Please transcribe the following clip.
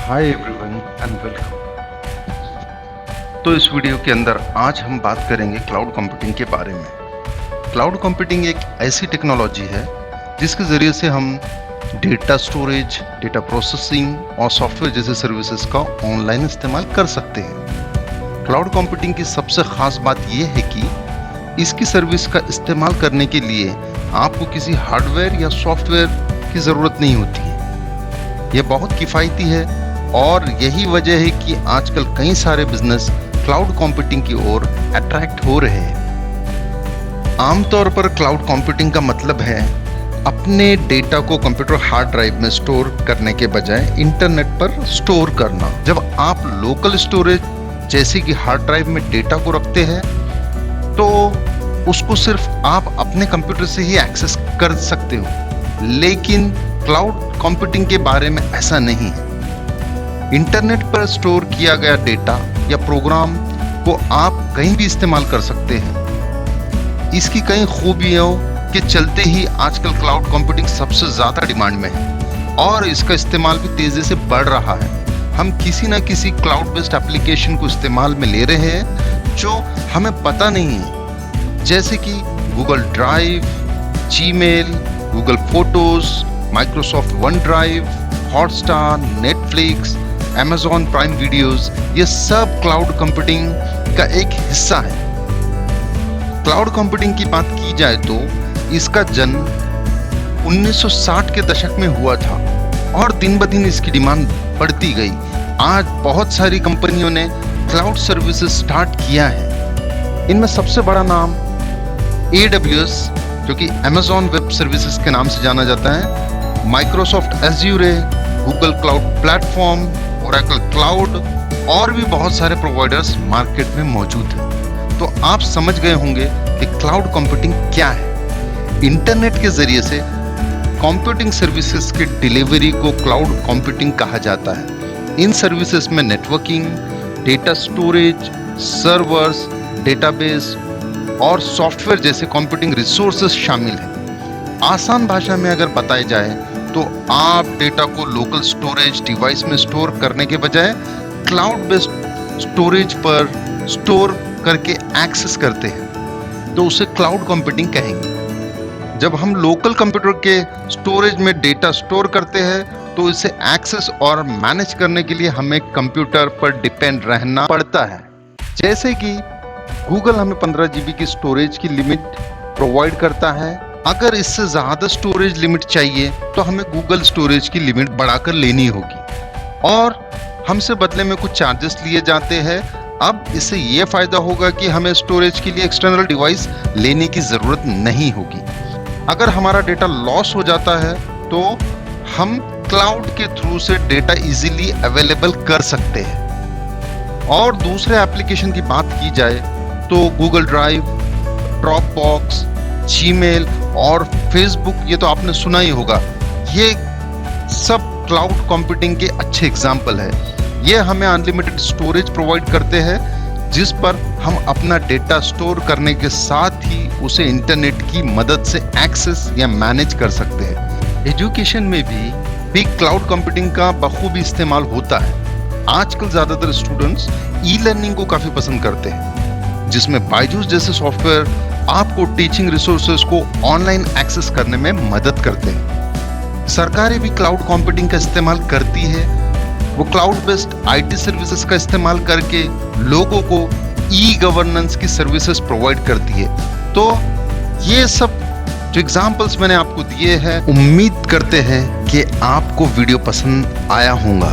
Hi everyone and welcome. तो इस video के अंदर आज हम बात करेंगे क्लाउड कंप्यूटिंग के बारे में। क्लाउड कंप्यूटिंग एक ऐसी टेक्नोलॉजी है जिसके ज़रिए से हम डेटा स्टोरेज, डेटा प्रोसेसिंग और सॉफ्टवेयर जैसे सर्विसेज का ऑनलाइन इस्तेमाल कर सकते हैं। क्लाउड कंप्यूटिंग की सबसे ख़ास बात यह है कि इसकी सर्विस का इस्तेमाल करने के लिए आपको किसी हार्डवेयर या सॉफ्टवेयर की ज़रूरत नहीं होती है। यह बहुत किफ़ायती है और यही वजह है कि आजकल कई सारे बिजनेस क्लाउड कंप्यूटिंग की ओर अट्रैक्ट हो रहे हैं। आमतौर पर क्लाउड कंप्यूटिंग का मतलब है अपने डेटा को कंप्यूटर हार्ड ड्राइव में स्टोर करने के बजाय इंटरनेट पर स्टोर करना। जब आप लोकल स्टोरेज जैसे कि हार्ड ड्राइव में डेटा को रखते हैं तो उसको सिर्फ आप अपने कंप्यूटर से ही एक्सेस कर सकते हो, लेकिन क्लाउड कंप्यूटिंग के बारे में ऐसा नहीं है। इंटरनेट पर स्टोर किया गया डेटा या प्रोग्राम को आप कहीं भी इस्तेमाल कर सकते हैं। इसकी कई खूबियों के चलते ही आजकल क्लाउड कंप्यूटिंग सबसे ज़्यादा डिमांड में है और इसका इस्तेमाल भी तेज़ी से बढ़ रहा है। हम किसी न किसी क्लाउड बेस्ड एप्लीकेशन को इस्तेमाल में ले रहे हैं जो हमें पता नहीं है, जैसे कि Google drive, Gmail, Google photos, Microsoft one drive, Hotstar, Netflix, Amazon prime videos, ये सब क्लाउड कंप्यूटिंग का एक हिस्सा है। क्लाउड कंप्यूटिंग की बात की जाए तो इसका जन्म 1960 के दशक में हुआ था और दिन ब दिन इसकी डिमांड बढ़ती गई। आज बहुत सारी कंपनियों ने क्लाउड सर्विसेज स्टार्ट किया है। इनमें सबसे बड़ा नाम AWS, जो कि अमेज़न वेब सर्विसेज के नाम से जाना जाता है, Microsoft Azure, Google cloud platform, Oracle cloud और भी बहुत सारे प्रोवाइडर्स मार्केट में मौजूद हैं। तो आप समझ गए होंगे कि क्लाउड कंप्यूटिंग क्या है। इंटरनेट के जरिए से कंप्यूटिंग सर्विसेज की डिलीवरी को क्लाउड कंप्यूटिंग कहा जाता है। इन सर्विसेज में networking, data storage, servers, database और सॉफ्टवेयर जैसे कंप्यूटिंग रिसोर्सेज शामिल हैं। आसान भाषा में अगर बताया जाए तो आप डेटा को लोकल स्टोरेज डिवाइस में स्टोर करने के बजाय क्लाउड बेस्ड स्टोरेज पर स्टोर करके एक्सेस करते हैं, तो उसे क्लाउड कंप्यूटिंग कहेंगे। जब हम लोकल कंप्यूटर के स्टोरेज में डेटा स्टोर करते हैं तो इसे एक्सेस और मैनेज करने के लिए हमें कंप्यूटर पर डिपेंड रहना पड़ता है। जैसे कि गूगल हमें 15 GB की स्टोरेज की लिमिट प्रोवाइड करता है। अगर इससे ज़्यादा स्टोरेज लिमिट चाहिए तो हमें गूगल स्टोरेज की लिमिट बढ़ाकर लेनी होगी और हमसे बदले में कुछ चार्जेस लिए जाते हैं। अब इससे ये फ़ायदा होगा कि हमें स्टोरेज के लिए एक्सटर्नल डिवाइस लेने की ज़रूरत नहीं होगी। अगर हमारा डेटा लॉस हो जाता है तो हम क्लाउड के थ्रू से डेटा इजीली अवेलेबल कर सकते हैं। और दूसरे एप्लीकेशन की बात की जाए तो गूगल ड्राइव, ड्रॉपबॉक्स, जीमेल और फेसबुक, ये तो आपने सुना ही होगा, ये सब क्लाउड कंप्यूटिंग के अच्छे एग्जाम्पल है। ये हमें अनलिमिटेड स्टोरेज प्रोवाइड करते हैं जिस पर हम अपना डेटा स्टोर करने के साथ ही उसे इंटरनेट की मदद से एक्सेस या मैनेज कर सकते हैं। एजुकेशन में भी क्लाउड कंप्यूटिंग का बखूबी इस्तेमाल होता है। आजकल ज़्यादातर स्टूडेंट्स ई-लर्निंग को काफ़ी पसंद करते हैं, जिसमें बायजूस जैसे सॉफ्टवेयर आपको टीचिंग रिसोर्सेज को ऑनलाइन एक्सेस करने में मदद करते हैं। सरकारें भी क्लाउड कंप्यूटिंग का इस्तेमाल करती है। वो क्लाउड बेस्ड IT सर्विसेज का इस्तेमाल करके लोगों को ई-गवर्नेंस की सर्विसेज प्रोवाइड करती है। तो ये सब जो एग्जाम्पल्स मैंने आपको दिए हैं, उम्मीद करते हैं कि आपको वीडियो पसंद आया होगा।